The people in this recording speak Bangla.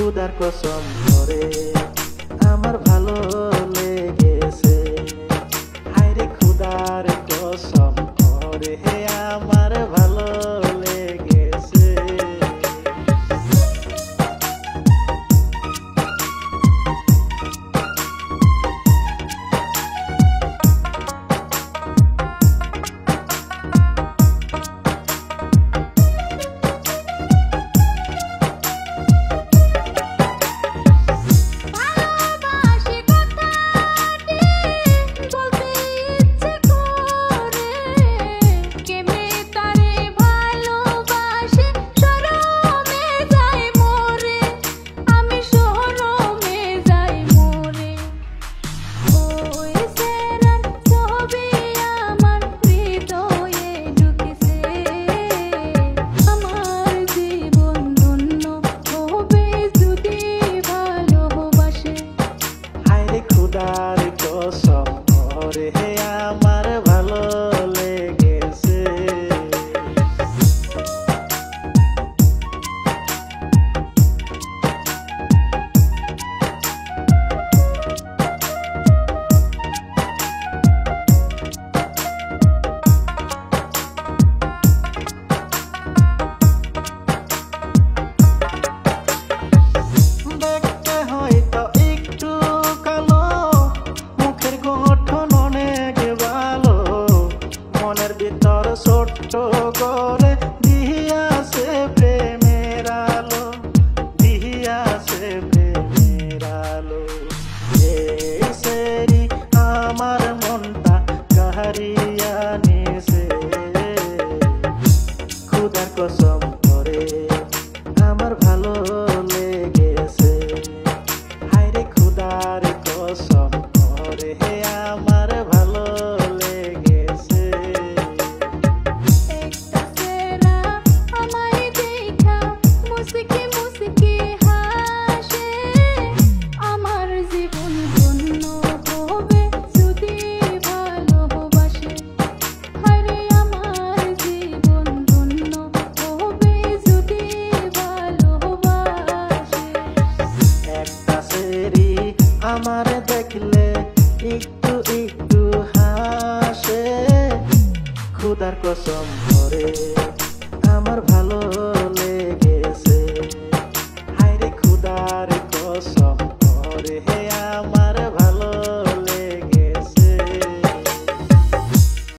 খুদার কসম করে আমার ভালো লেগেছে। হায়রে খুদার কসম করে আমার ভালো লেগেছে। খুদার কসম করে আমার ভালো লেগেছে। দেখতে হয়তো একটু ভিতর ছোট্ট করে দিয়াছে প্রেমের আলো, দিয়াছে প্রেমের আলো। এই সেরি আমার মনটা কাহারিয়া নিছে। খুদার কসম করে আমার ভালো লেগেছে। হায়রে খুদার কসম করে আমার ভালো লেগেছে। আমার দেখলে একটু একটু হাসে। খুদার কসম